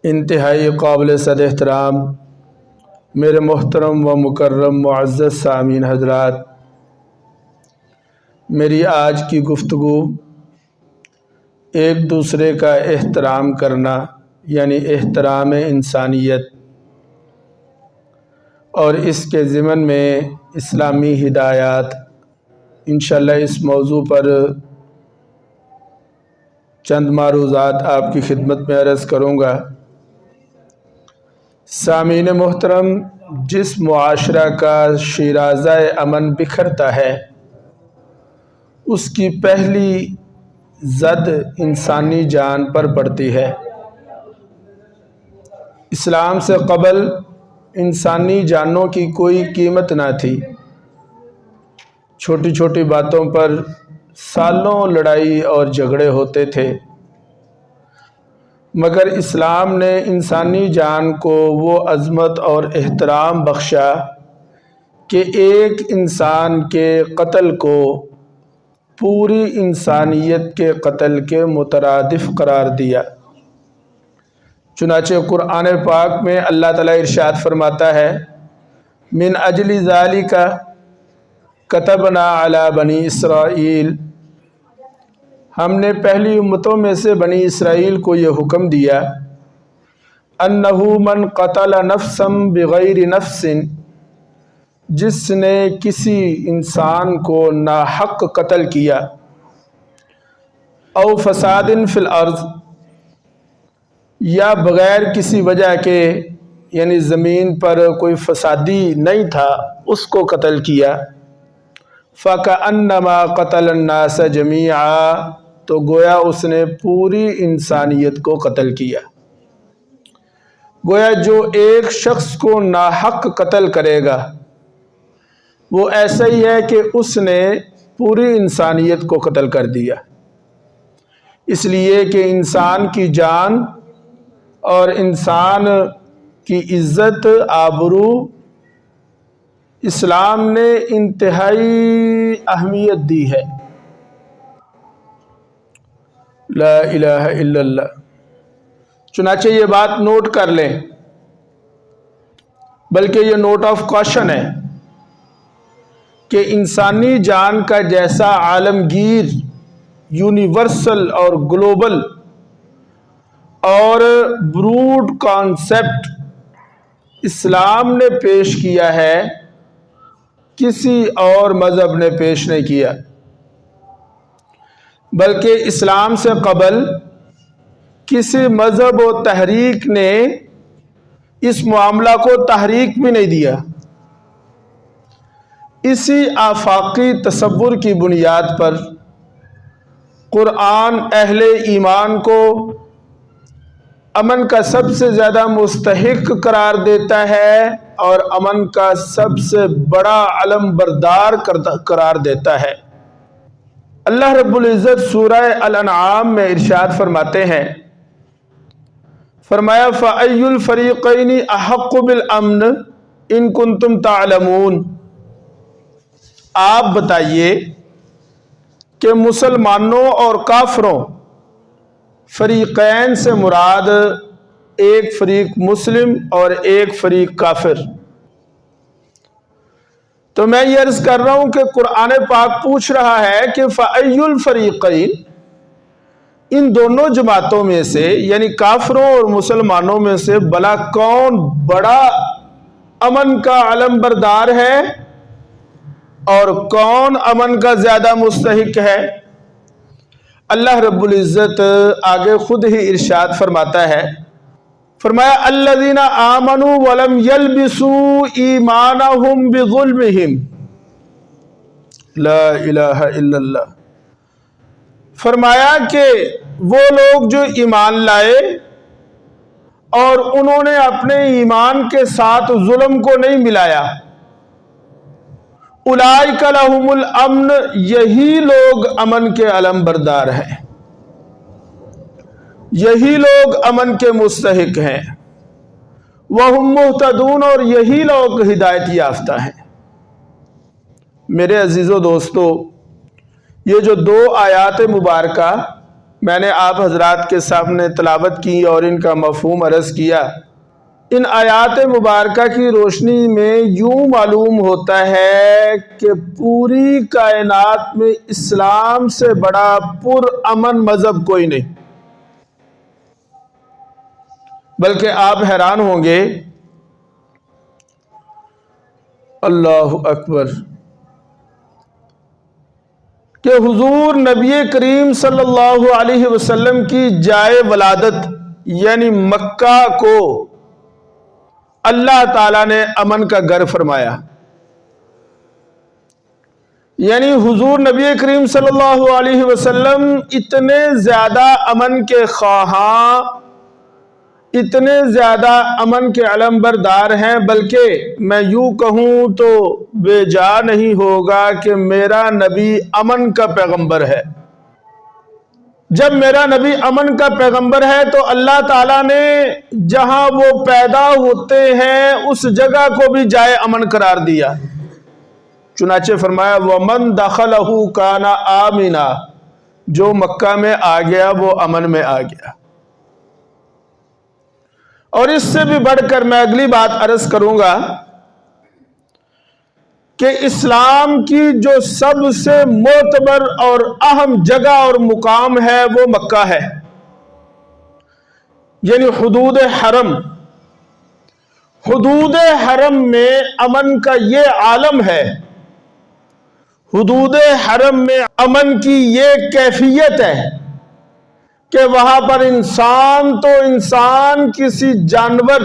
انتہائی قابل صد احترام میرے محترم و مکرم معزز سامعین حضرات، میری آج کی گفتگو ایک دوسرے کا احترام کرنا یعنی احترام انسانیت اور اس کے ضمن میں اسلامی ہدایات، انشاءاللہ اس موضوع پر چند معروضات آپ کی خدمت میں عرض کروں گا۔ سامعین محترم، جس معاشرہ کا شیرازہ امن بکھرتا ہے اس کی پہلی زد انسانی جان پر پڑتی ہے۔ اسلام سے قبل انسانی جانوں کی کوئی قیمت نہ تھی، چھوٹی چھوٹی باتوں پر سالوں لڑائی اور جھگڑے ہوتے تھے، مگر اسلام نے انسانی جان کو وہ عظمت اور احترام بخشا کہ ایک انسان کے قتل کو پوری انسانیت کے قتل کے مترادف قرار دیا۔ چنانچہ قرآن پاک میں اللہ تعالیٰ ارشاد فرماتا ہے، من اجل ذالک کتبنا علی بنی اسرائیل، ہم نے پہلی امتوں میں سے بنی اسرائیل کو یہ حکم دیا، انہ من قتل نفسا بغیر نفس، جس نے کسی انسان کو ناحق قتل کیا، او فساد فی الارض، یا بغیر کسی وجہ کے یعنی زمین پر کوئی فسادی نہیں تھا اس کو قتل کیا، فَكَأَنَّمَا قَتَلَ النَّاسَ جَمِيعًا، تو گویا اس نے پوری انسانیت کو قتل کیا۔ گویا جو ایک شخص کو ناحق قتل کرے گا وہ ایسا ہی ہے کہ اس نے پوری انسانیت کو قتل کر دیا، اس لیے کہ انسان کی جان اور انسان کی عزت آبرو اسلام نے انتہائی اہمیت دی ہے۔ لا الہ الا اللہ۔ چنانچہ یہ بات نوٹ کر لیں، بلکہ یہ نوٹ آف کاشن ہے کہ انسانی جان کا جیسا عالمگیر، یونیورسل اور گلوبل اور بروڈ کانسیپٹ اسلام نے پیش کیا ہے، کسی اور مذہب نے پیش نہیں کیا، بلکہ اسلام سے قبل کسی مذہب و تحریک نے اس معاملہ کو تحریک بھی نہیں دیا۔ اسی آفاقی تصور کی بنیاد پر قرآن اہل ایمان کو امن کا سب سے زیادہ مستحق قرار دیتا ہے اور امن کا سب سے بڑا علم بردار قرار دیتا ہے۔ اللہ رب العزت سورہ الانعام میں ارشاد فرماتے ہیں، فرمایا فَأَيُّ الْفَرِيقَيْنِ أَحَقُّ بِالْأَمْنِ إِن كُنتُمْ تَعْلَمُونَ، آپ بتائیے کہ مسلمانوں اور کافروں فریقین سے مراد ایک فریق مسلم اور ایک فریق کافر۔ تو میں یہ عرض کر رہا ہوں کہ قرآن پاک پوچھ رہا ہے کہ فَأَيُّ الْفَرِيقَيْنِ، ان دونوں جماعتوں میں سے یعنی کافروں اور مسلمانوں میں سے بلا کون بڑا امن کا علم بردار ہے اور کون امن کا زیادہ مستحق ہے؟ اللہ رب العزت آگے خود ہی ارشاد فرماتا ہے، فرمایا الذین آمنوا ولم یلبسوا ایمانہم بظلمہم، لا الہ الا اللہ۔ فرمایا کہ وہ لوگ جو ایمان لائے اور انہوں نے اپنے ایمان کے ساتھ ظلم کو نہیں ملایا، اولئک لہم الامن، یہی لوگ امن کے علم بردار ہیں، یہی لوگ امن کے مستحق ہیں، وہم مہتدون، اور یہی لوگ ہدایت یافتہ ہیں۔ میرے عزیزو دوستو، یہ جو دو آیات مبارکہ میں نے آپ حضرات کے سامنے تلاوت کی اور ان کا مفہوم عرض کیا۔ ان آیات مبارکہ کی روشنی میں یوں معلوم ہوتا ہے کہ پوری کائنات میں اسلام سے بڑا پرامن مذہب کوئی نہیں۔ بلکہ آپ حیران ہوں گے، اللہ اکبر، کہ حضور نبی کریم صلی اللہ علیہ وسلم کی جائے ولادت یعنی مکہ کو اللہ تعالیٰ نے امن کا گھر فرمایا۔ یعنی حضور نبی کریم صلی اللہ علیہ وسلم اتنے زیادہ امن کے خواہاں، اتنے زیادہ امن کے علم بردار ہیں، بلکہ میں یوں کہوں تو بے جا نہیں ہوگا کہ میرا نبی امن کا پیغمبر ہے۔ جب میرا نبی امن کا پیغمبر ہے تو اللہ تعالیٰ نے جہاں وہ پیدا ہوتے ہیں اس جگہ کو بھی جائے امن قرار دیا۔ چنانچہ فرمایا وَمَن دَخَلَهُ كَانَ آمِنًا، جو مکہ میں آ گیا وہ امن میں آ گیا۔ اور اس سے بھی بڑھ کر میں اگلی بات عرض کروں گا کہ اسلام کی جو سب سے معتبر اور اہم جگہ اور مقام ہے وہ مکہ ہے، یعنی حدود حرم۔ حدود حرم میں امن کا یہ عالم ہے، حدود حرم میں امن کی یہ کیفیت ہے کہ وہاں پر انسان تو انسان، کسی جانور،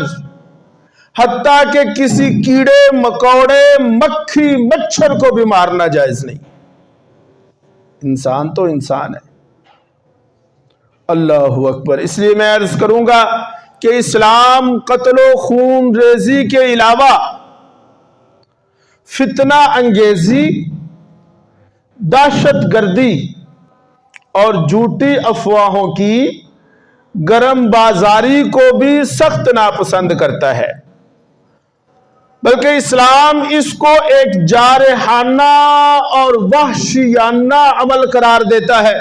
حتیٰ کہ کسی کیڑے مکوڑے مکھی مچھر کو بھی مارنا جائز نہیں۔ انسان تو انسان ہے۔ اللہ اکبر۔ اس لیے میں عرض کروں گا کہ اسلام قتل و خون ریزی کے علاوہ فتنہ انگیزی، دہشت گردی اور جھوٹی افواہوں کی گرم بازاری کو بھی سخت ناپسند کرتا ہے، بلکہ اسلام اس کو ایک جارحانہ اور وحشیانہ عمل قرار دیتا ہے۔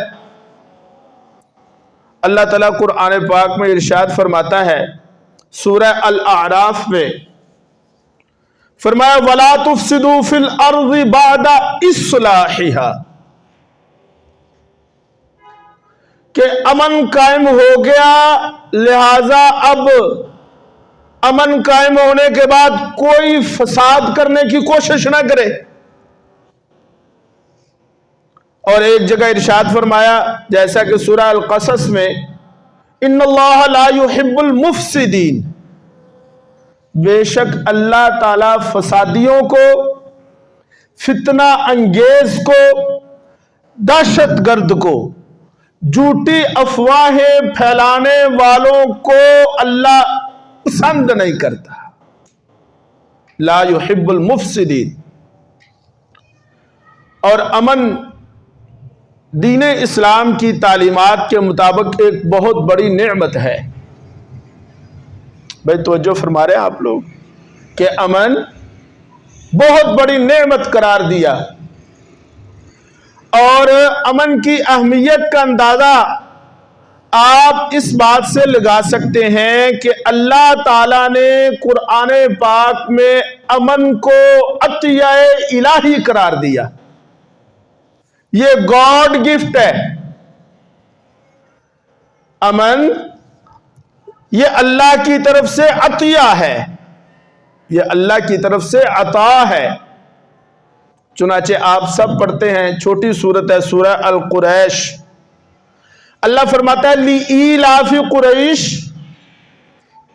اللہ تعالیٰ قرآن پاک میں ارشاد فرماتا ہے سورہ الاعراف میں، فرمایا وَلَا تُفْسِدُوا فِي الْأَرْضِ بَعْدَ إِصْلَاحِهَا، کہ امن قائم ہو گیا، لہذا اب امن قائم ہونے کے بعد کوئی فساد کرنے کی کوشش نہ کرے۔ اور ایک جگہ ارشاد فرمایا جیسا کہ سورہ القصص میں، ان اللہ لا يحب المفسدین، بے شک اللہ تعالی فسادیوں کو، فتنہ انگیز کو، دہشت گرد کو، جھوٹی افواہیں پھیلانے والوں کو اللہ پسند نہیں کرتا۔ لا يحب المفسدین۔ اور امن دین اسلام کی تعلیمات کے مطابق ایک بہت بڑی نعمت ہے۔ بھائی توجہ فرما رہے ہیں آپ لوگ کہ امن بہت بڑی نعمت قرار دیا، اور امن کی اہمیت کا اندازہ آپ اس بات سے لگا سکتے ہیں کہ اللہ تعالیٰ نے قرآن پاک میں امن کو عطیہ الہی قرار دیا۔ یہ گاڈ گفٹ ہے۔ امن یہ اللہ کی طرف سے عطیہ ہے، یہ اللہ کی طرف سے عطا ہے۔ چنانچہ آپ سب پڑھتے ہیں، چھوٹی سورت ہے سورہ القریش، اللہ فرماتا ہے لِإِيلَافِ قُرَيْشٍ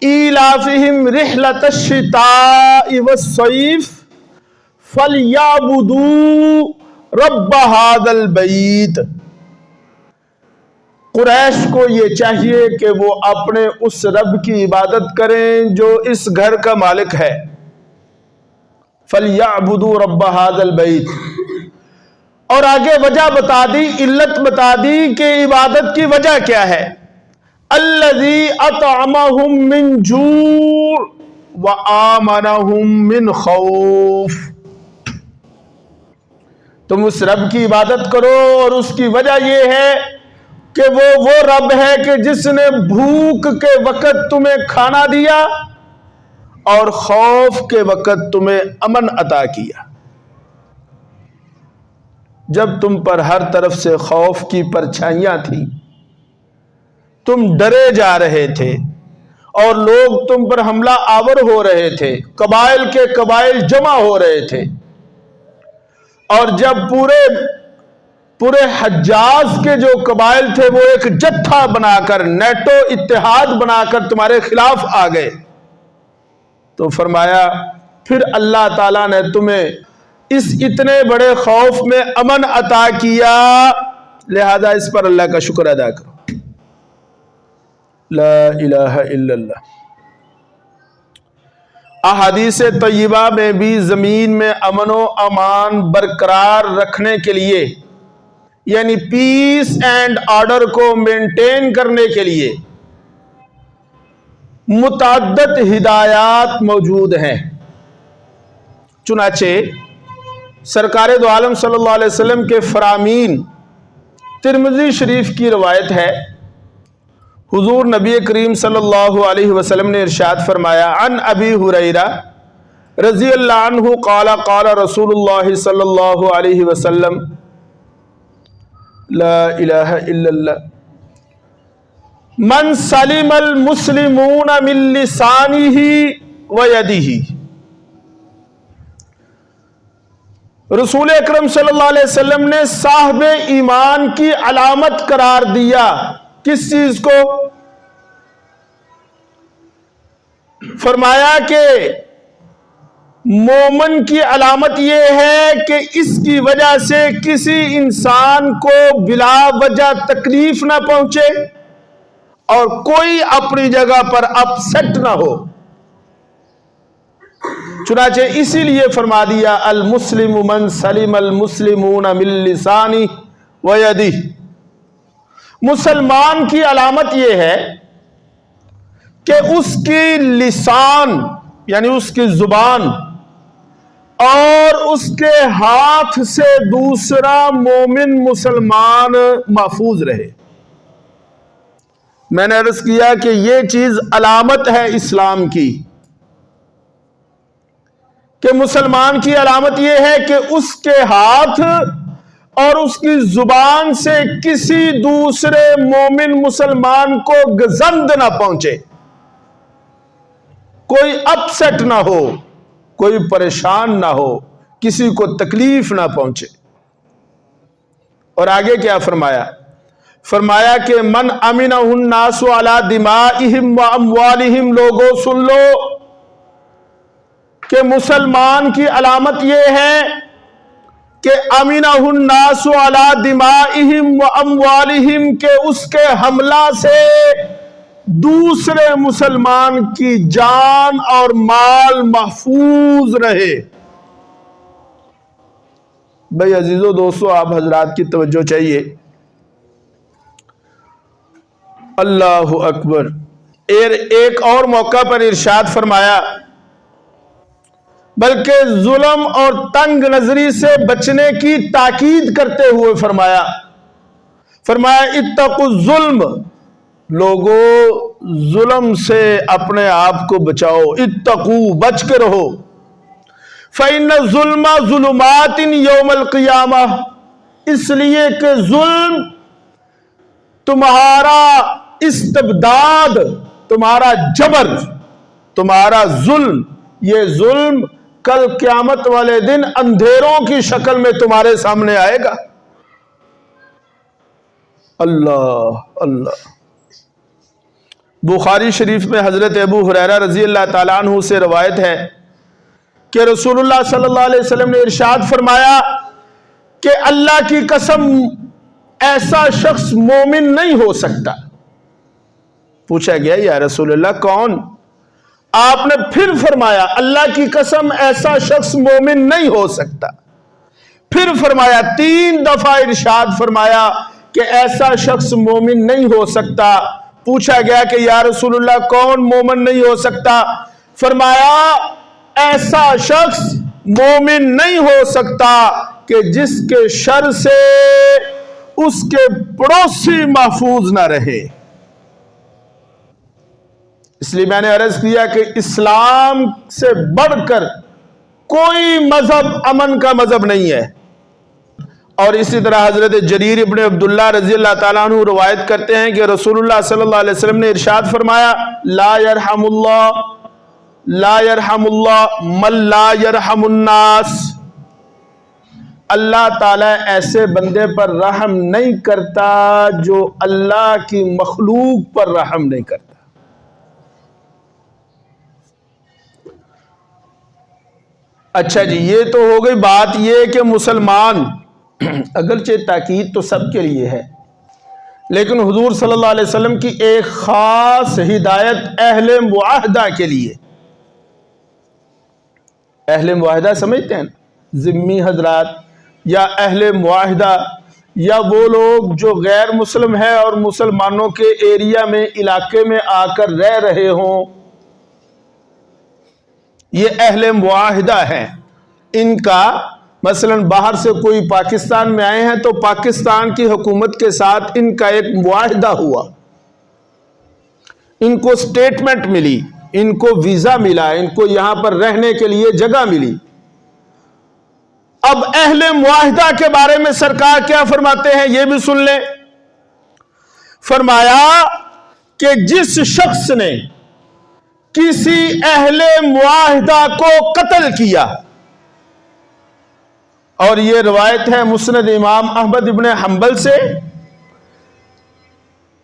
إِيلَافِهِمْ رِحْلَةَ الشِّتَاءِ وَالصَّيْفِ فَلْيَعْبُدُوا رَبَّ هَذَا الْبَيْتِ۔ قریش کو یہ چاہیے کہ وہ اپنے اس رب کی عبادت کریں جو اس گھر کا مالک ہے۔ فَلْيَعْبُدُوا رَبَّ هَذَا الْبَيْتِ، اور آگے وجہ بتا دی، علت بتا دی کہ عبادت کی وجہ کیا ہے۔ الذی اطعمہم من جوع وآمنہم من خوف۔ تم اس رب کی عبادت کرو اور اس کی وجہ یہ ہے کہ وہ رب ہے کہ جس نے بھوک کے وقت تمہیں کھانا دیا اور خوف کے وقت تمہیں امن عطا کیا۔ جب تم پر ہر طرف سے خوف کی پرچھائیاں تھیں، تم ڈرے جا رہے تھے اور لوگ تم پر حملہ آور ہو رہے تھے، قبائل کے قبائل جمع ہو رہے تھے، اور جب پورے حجاز کے جو قبائل تھے وہ ایک جتھا بنا کر، نیٹو اتحاد بنا کر تمہارے خلاف آ گئے، تو فرمایا پھر اللہ تعالیٰ نے تمہیں اس اتنے بڑے خوف میں امن عطا کیا، لہذا اس پر اللہ کا شکر ادا کرو۔ لا الہ الا اللہ۔ احادیث طیبہ میں بھی زمین میں امن و امان برقرار رکھنے کے لیے، یعنی پیس اینڈ آرڈر کو مینٹین کرنے کے لیے متعدد ہدایات موجود ہیں۔ چنانچہ سرکار دو عالم صلی اللہ علیہ وسلم کے فرامین، ترمذی شریف کی روایت ہے، حضور نبی کریم صلی اللہ علیہ وسلم نے ارشاد فرمایا، عن ابی ہریرہ رضی اللہ عنہ قال قال رسول اللہ صلی اللہ علیہ وسلم، لا الہ الا اللہ، من سلم المسلمون من لسانہ ویدہ۔ رسول اکرم صلی اللہ علیہ وسلم نے صاحب ایمان کی علامت قرار دیا کس چیز کو؟ فرمایا کہ مومن کی علامت یہ ہے کہ اس کی وجہ سے کسی انسان کو بلا وجہ تکلیف نہ پہنچے اور کوئی اپنی جگہ پر اپسیٹ نہ ہو۔ چنانچہ اسی لیے فرما دیا، المسلم من سلم المسلمون من لسانہ ویدہ۔ مسلمان کی علامت یہ ہے کہ اس کی لسان یعنی اس کی زبان اور اس کے ہاتھ سے دوسرا مومن مسلمان محفوظ رہے۔ میں نے عرض کیا کہ یہ چیز علامت ہے اسلام کی، کہ مسلمان کی علامت یہ ہے کہ اس کے ہاتھ اور اس کی زبان سے کسی دوسرے مومن مسلمان کو گزند نہ پہنچے، کوئی اپسیٹ نہ ہو، کوئی پریشان نہ ہو، کسی کو تکلیف نہ پہنچے۔ اور آگے کیا فرمایا؟ فرمایا کہ من امنہ الناس علی دمائہم و اموالہم، لوگوں سن لو کہ مسلمان کی علامت یہ ہے کہ امنہ الناس علی دمائہم و اموالہم، کہ اس کے حملہ سے دوسرے مسلمان کی جان اور مال محفوظ رہے۔ بھائی عزیزو دوستو، آپ حضرات کی توجہ چاہیے۔ اللہ اکبر۔ ایک اور موقع پر ارشاد فرمایا، بلکہ ظلم اور تنگ نظری سے بچنے کی تاکید کرتے ہوئے فرمایا اتقوا الظلم، لوگو ظلم سے اپنے آپ کو بچاؤ، اتقوا، بچ کے رہو، فإن الظلم ظلمات یوم القیامہ، اس لیے کہ ظلم، تمہارا استبداد، تمہارا جبر، تمہارا ظلم، یہ ظلم کل قیامت والے دن اندھیروں کی شکل میں تمہارے سامنے آئے گا۔ اللہ اللہ۔ بخاری شریف میں حضرت ابو ہریرہ رضی اللہ تعالیٰ عنہ سے روایت ہے کہ رسول اللہ صلی اللہ علیہ وسلم نے ارشاد فرمایا کہ اللہ کی قسم ایسا شخص مومن نہیں ہو سکتا۔ پوچھا گیا یا رسول اللہ کون؟ آپ نے پھر فرمایا اللہ کی قسم ایسا شخص مومن نہیں ہو سکتا۔ پھر فرمایا، 3 دفعہ ارشاد فرمایا کہ ایسا شخص مومن نہیں ہو سکتا۔ پوچھا گیا کہ یا رسول اللہ کون مومن نہیں ہو سکتا؟ فرمایا ایسا شخص مومن نہیں ہو سکتا کہ جس کے شر سے اس کے پڑوسی محفوظ نہ رہے۔ اس لیے میں نے عرض کیا کہ اسلام سے بڑھ کر کوئی مذہب امن کا مذہب نہیں ہے۔ اور اسی طرح حضرت جریر ابن عبداللہ رضی اللہ تعالیٰ عنہ روایت کرتے ہیں کہ رسول اللہ صلی اللہ علیہ وسلم نے ارشاد فرمایا، لا یرحم اللہ من لا یرحم الناس، اللہ تعالیٰ ایسے بندے پر رحم نہیں کرتا جو اللہ کی مخلوق پر رحم نہیں کرتا۔ اچھا جی، یہ تو ہو گئی بات یہ کہ مسلمان، اگرچہ تاکید تو سب کے لیے ہے، لیکن حضور صلی اللہ علیہ وسلم کی ایک خاص ہدایت اہل معاہدہ کے لیے۔ اہل معاہدہ سمجھتے ہیں نا، ذمی حضرات یا اہل معاہدہ یا وہ لوگ جو غیر مسلم ہے اور مسلمانوں کے ایریا میں، علاقے میں آ کر رہ رہے ہوں، یہ اہل معاہدہ ہیں۔ ان کا مثلا باہر سے کوئی پاکستان میں آئے ہیں تو پاکستان کی حکومت کے ساتھ ان کا ایک معاہدہ ہوا، ان کو سٹیٹمنٹ ملی، ان کو ویزا ملا، ان کو یہاں پر رہنے کے لیے جگہ ملی۔ اب اہل معاہدہ کے بارے میں سرکار کیا فرماتے ہیں یہ بھی سن لیں۔ فرمایا کہ جس شخص نے کسی اہل معاہدہ کو قتل کیا، اور یہ روایت ہے مسند امام احمد ابن حنبل سے،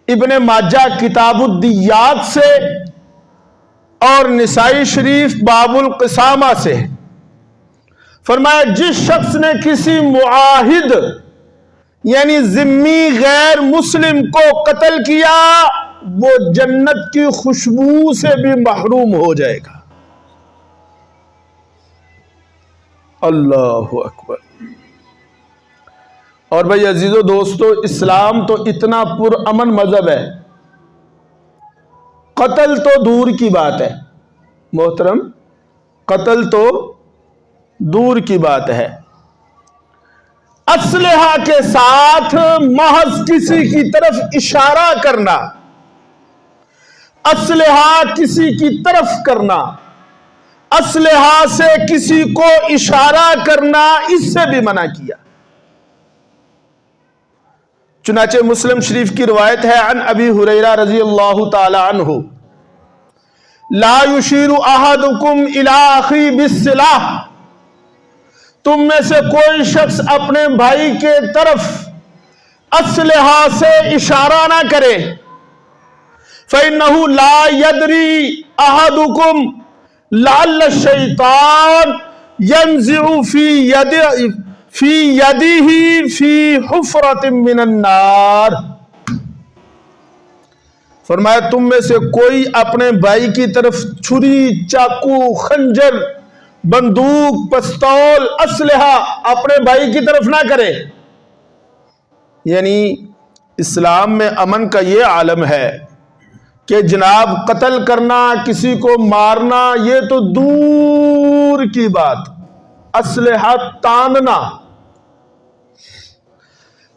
ابن ماجہ کتاب الدیات سے، اور نسائی شریف باب القسامہ سے، فرمایا جس شخص نے کسی معاہد یعنی ذمی غیر مسلم کو قتل کیا، وہ جنت کی خوشبو سے بھی محروم ہو جائے گا۔ اللہ اکبر۔ اور بھائی عزیزو دوستو، اسلام تو اتنا پرامن مذہب ہے، قتل تو دور کی بات ہے محترم، قتل تو دور کی بات ہے۔ اسلحہ کے ساتھ محض کسی کی طرف اشارہ کرنا، اسلحہ کسی کی طرف کرنا، اسلحہ سے کسی کو اشارہ کرنا، اس سے بھی منع کیا۔ چنانچہ مسلم شریف کی روایت ہے عن ابی ہریرہ رضی اللہ تعالی عنہ، لا یشیر احدکم الی اخی بالسلاح، تم میں سے کوئی شخص اپنے بھائی کے طرف اسلحہ سے اشارہ نہ کرے، فإنہ لا یدری احدکم لعل الشیطان ینزع فی یدہ فی حفرۃ من النار۔ فرمایا تم میں سے کوئی اپنے بھائی کی طرف چھری، چاقو، خنجر، بندوق، پستول، اسلحہ اپنے بھائی کی طرف نہ کرے۔ یعنی اسلام میں امن کا یہ عالم ہے کہ جناب قتل کرنا، کسی کو مارنا، یہ تو دور کی بات، اسلحہ تاننا۔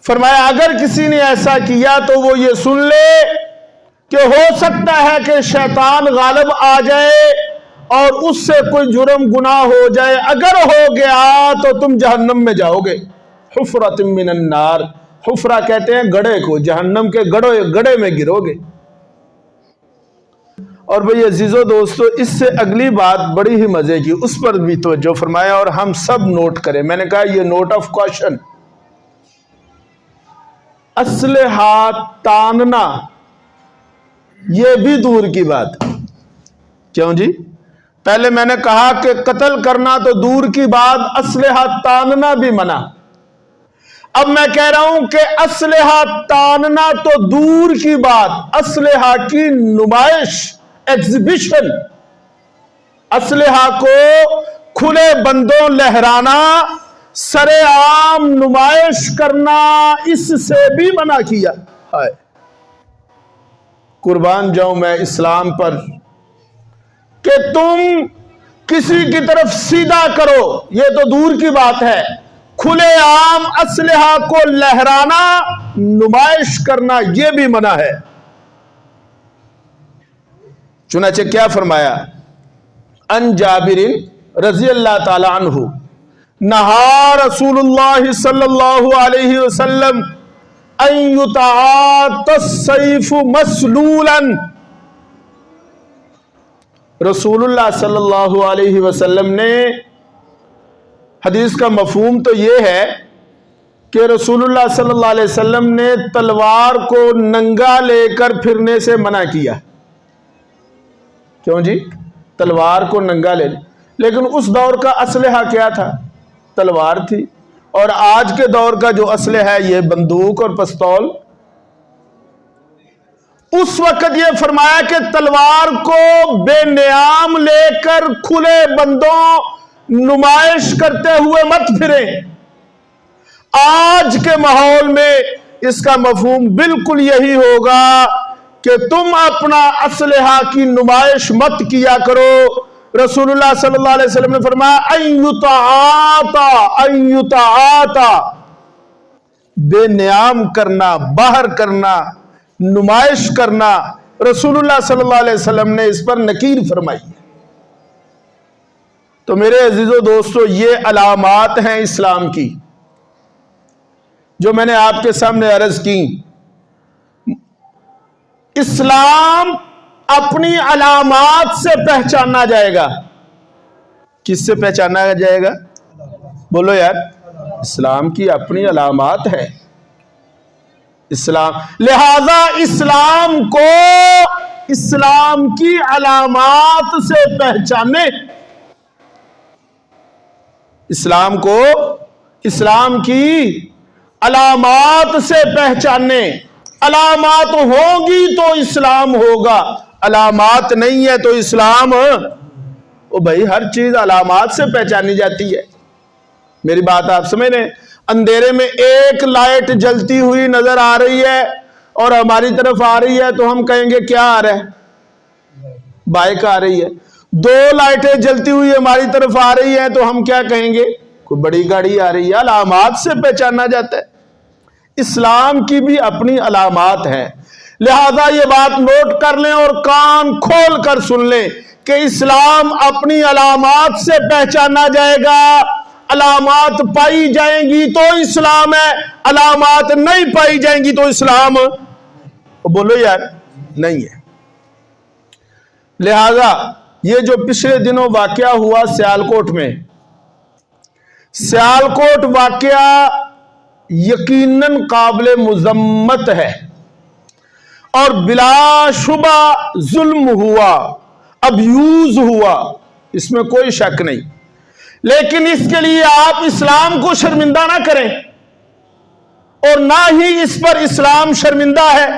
فرمایا اگر کسی نے ایسا کیا تو وہ یہ سن لے کہ ہو سکتا ہے کہ شیطان غالب آ جائے اور اس سے کوئی جرم گناہ ہو جائے، اگر ہو گیا تو تم جہنم میں جاؤ گے۔ حفرۃ من النار، حفرہ کہتے ہیں گڑھے کو، جہنم کے گڑھے میں گرو گے۔ اور بھئی عزیزو دوستو، اس سے اگلی بات بڑی ہی مزے کی، اس پر بھی توجہ فرمایا اور ہم سب نوٹ کریں۔ میں نے کہا یہ نوٹ آف کوشن، اسلحہ تاننا یہ بھی دور کی بات۔ کیوں جی؟ پہلے میں نے کہا کہ قتل کرنا تو دور کی بات، اسلحہ تاننا بھی منع۔ اب میں کہہ رہا ہوں کہ اسلحہ تاننا تو دور کی بات، اسلحہ کی نمائش، ایگزیبیشن، اسلحہ کو کھلے بندوں لہرانا، سر عام نمائش کرنا، اس سے بھی منع کیا ہے۔ قربان جاؤں میں اسلام پر کہ تم کسی کی طرف سیدھا کرو، یہ تو دور کی بات ہے، کھلے عام اسلحہ کو لہرانا، نمائش کرنا، یہ بھی منع ہے۔ چنانچہ کیا فرمایا؟ ان جابر رضی اللہ تعالی عنہ نہا رسول اللہ صلی اللہ علیہ وسلم ان یتعاطى السیف مسلولا۔ رسول اللہ صلی اللہ علیہ وسلم نے، حدیث کا مفہوم تو یہ ہے کہ رسول اللہ صلی اللہ علیہ وسلم نے تلوار کو ننگا لے کر پھرنے سے منع کیا۔ کیوں جی؟ تلوار کو ننگا لے، لیکن اس دور کا اسلحہ کیا تھا؟ تلوار تھی۔ اور آج کے دور کا جو اسلحہ ہے یہ بندوق اور پستول۔ اس وقت یہ فرمایا کہ تلوار کو بے نیام لے کر کھلے بندوں نمائش کرتے ہوئے مت پھریں۔ آج کے ماحول میں اس کا مفہوم بالکل یہی ہوگا کہ تم اپنا اسلحہ کی نمائش مت کیا کرو۔ رسول اللہ صلی اللہ علیہ وسلم نے فرمایا ان یتعاطى، بے نیام کرنا، باہر کرنا، نمائش کرنا، رسول اللہ صلی اللہ علیہ وسلم نے اس پر نکیر فرمائی۔ تو میرے عزیزو دوستو، یہ علامات ہیں اسلام کی جو میں نے آپ کے سامنے عرض کی۔ اسلام اپنی علامات سے پہچانا جائے گا۔ کس سے پہچانا جائے گا؟ بولو یار، اسلام کی اپنی علامات ہے۔ اسلام، لہذا اسلام کو اسلام کی علامات سے پہچانے، اسلام کو اسلام کی علامات سے پہچانے۔ علامات ہوں گی تو اسلام ہوگا، علامات نہیں ہے تو اسلام، او بھائی ہر چیز علامات سے پہچانی جاتی ہے۔ میری بات آپ سمجھ رہے ہیں؟ اندھیرے میں ایک لائٹ جلتی ہوئی نظر آ رہی ہے اور ہماری طرف آ رہی ہے تو ہم کہیں گے کیا آ رہا ہے؟ بائک آ رہی ہے۔ دو لائٹیں جلتی ہوئی ہماری طرف آ رہی ہیں تو ہم کیا کہیں گے؟ کوئی بڑی گاڑی آ رہی ہے۔ علامات سے پہچانا جاتا ہے۔ اسلام کی بھی اپنی علامات ہیں، لہذا یہ بات نوٹ کر لیں اور کان کھول کر سن لیں کہ اسلام اپنی علامات سے پہچانا جائے گا۔ علامات پائی جائیں گی تو اسلام ہے، علامات نہیں پائی جائیں گی تو اسلام، بولو یار، نہیں ہے۔ لہذا یہ جو پچھلے دنوں واقعہ ہوا سیالکوٹ میں، سیالکوٹ واقعہ یقیناً قابل مذمت ہے اور بلا شبہ ظلم ہوا، ابیوز ہوا، اس میں کوئی شک نہیں، لیکن اس کے لیے آپ اسلام کو شرمندہ نہ کریں اور نہ ہی اس پر اسلام شرمندہ ہے،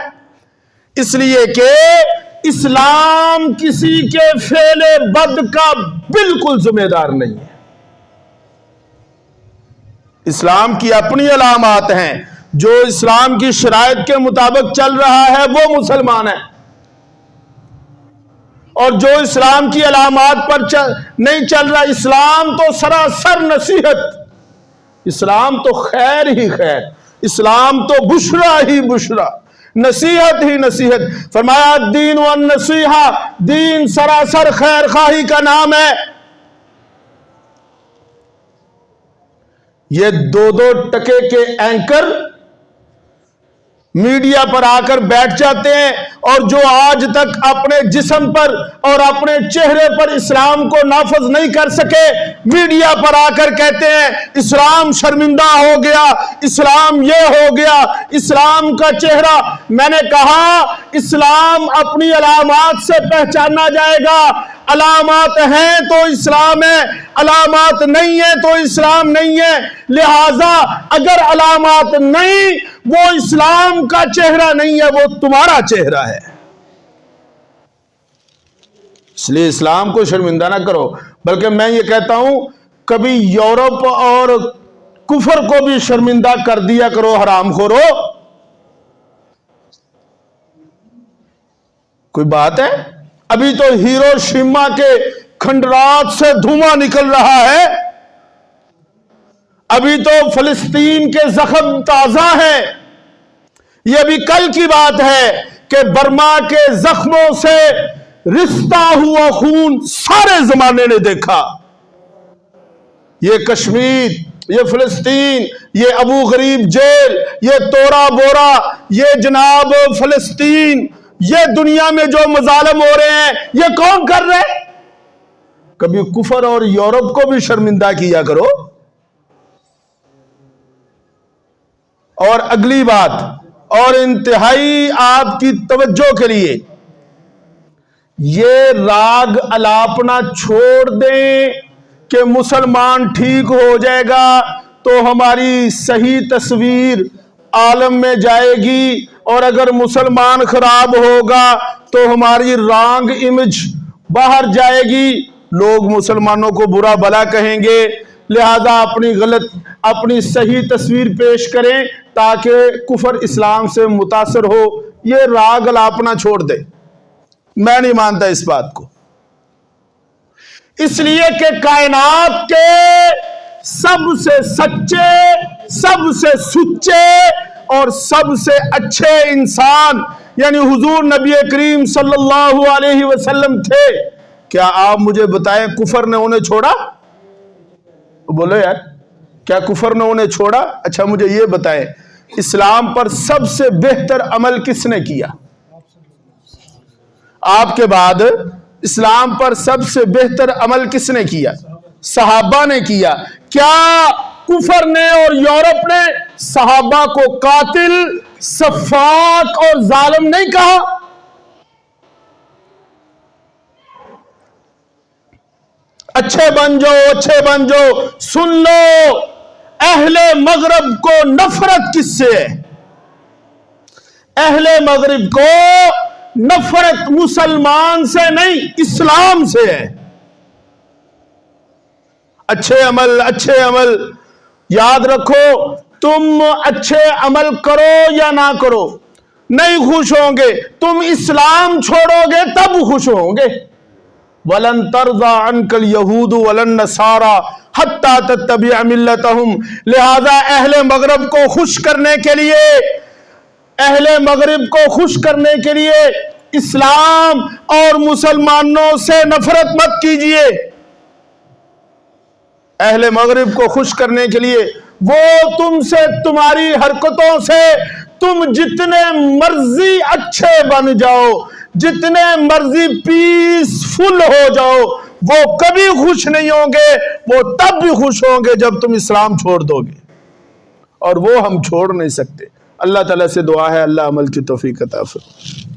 اس لیے کہ اسلام کسی کے فعل بد کا بالکل ذمہ دار نہیں ہے۔ اسلام کی اپنی علامات ہیں، جو اسلام کی شرائط کے مطابق چل رہا ہے وہ مسلمان ہے، اور جو اسلام کی علامات پر نہیں چل رہا، اسلام تو سراسر نصیحت، اسلام تو خیر ہی خیر، اسلام تو بشرا ہی بشرا، نصیحت ہی نصیحت۔ فرمایا الدین والنصیحہ، دین سراسر خیر خواہی کا نام ہے۔ یہ دو دو ٹکے کے اینکر میڈیا پر آ کر بیٹھ جاتے ہیں اور جو آج تک اپنے جسم پر اور اپنے چہرے پر اسلام کو نافذ نہیں کر سکے، میڈیا پر آ کر کہتے ہیں اسلام شرمندہ ہو گیا، اسلام یہ ہو گیا، اسلام کا چہرہ۔ میں نے کہا اسلام اپنی علامات سے پہچانا جائے گا۔ علامات ہیں تو اسلام ہے، علامات نہیں ہے تو اسلام نہیں ہے۔ لہذا اگر علامات نہیں، وہ اسلام کا چہرہ نہیں ہے، وہ تمہارا چہرہ ہے۔ اس لیے اسلام کو شرمندہ نہ کرو، بلکہ میں یہ کہتا ہوں کبھی یورپ اور کفر کو بھی شرمندہ کر دیا کرو، حرام خورو۔ کوئی بات ہے؟ ابھی تو ہیروشیما کے کھنڈرات سے دھواں نکل رہا ہے، ابھی تو فلسطین کے زخم تازہ ہیں. یہ بھی کل کی بات ہے کہ برما کے زخموں سے رشتہ ہوا خون سارے زمانے نے دیکھا. یہ کشمیر، یہ فلسطین، یہ ابو غریب جیل، یہ تورا بورا، یہ جناب فلسطین، یہ دنیا میں جو مظالم ہو رہے ہیں یہ کون کر رہے ہیں؟ کبھی کفر اور یورپ کو بھی شرمندہ کیا کرو. اور اگلی بات اور انتہائی آپ کی توجہ کے لیے، یہ راگ الاپنا چھوڑ دیں کہ مسلمان ٹھیک ہو جائے گا تو ہماری صحیح تصویر عالم میں جائے گی، اور اگر مسلمان خراب ہوگا تو ہماری رانگ امیج باہر جائے گی، لوگ مسلمانوں کو برا بھلا کہیں گے. لہذا اپنی صحیح تصویر پیش کریں تاکہ کفر اسلام سے متاثر ہو. یہ راگ الاپنا چھوڑ دے. میں نہیں مانتا اس بات کو، اس لیے کہ کائنات کے سب سے سچے، سب سے سچے اور سب سے اچھے انسان یعنی حضور نبی کریم صلی اللہ علیہ وسلم تھے. کیا آپ مجھے بتائیں کفر نے انہیں چھوڑا؟ بولو یار، کیا کفر نے انہیں چھوڑا؟ اچھا مجھے یہ بتائیں اسلام پر سب سے بہتر عمل کس نے کیا؟ آپ کے بعد اسلام پر سب سے بہتر عمل کس نے کیا؟ صحابہ نے کیا. کیا کفر نے اور یورپ نے صحابہ کو قاتل، سفاک اور ظالم نہیں کہا؟ اچھے بن جاؤ، اچھے بن جاؤ. سن لو، اہل مغرب کو نفرت کس سے ہے؟ اہل مغرب کو نفرت مسلمان سے نہیں، اسلام سے ہے. اچھے عمل، اچھے عمل. یاد رکھو، تم اچھے عمل کرو یا نہ کرو نہیں خوش ہوں گے. تم اسلام چھوڑو گے تب خوش ہوں گے. وَلَن تَرْضَى عَنْكَ الْيَهُودُ وَلَا النَّصَارَى حَتَّى تَتَّبِعَ مِلَّتَهُمْ. لہذا اہل مغرب کو خوش کرنے کے لیے، اہل مغرب کو خوش کرنے کے لیے اسلام اور مسلمانوں سے نفرت مت کیجئے. اہل مغرب کو خوش کرنے کے لیے وہ تم سے، تمہاری حرکتوں سے تم جتنے مرضی اچھے بن جاؤ، جتنے مرضی پیسفل ہو جاؤ، وہ کبھی خوش نہیں ہوں گے. وہ تب بھی خوش ہوں گے جب تم اسلام چھوڑ دو گے، اور وہ ہم چھوڑ نہیں سکتے. اللہ تعالیٰ سے دعا ہے اللہ عمل کی توفیق عطا فرمائے.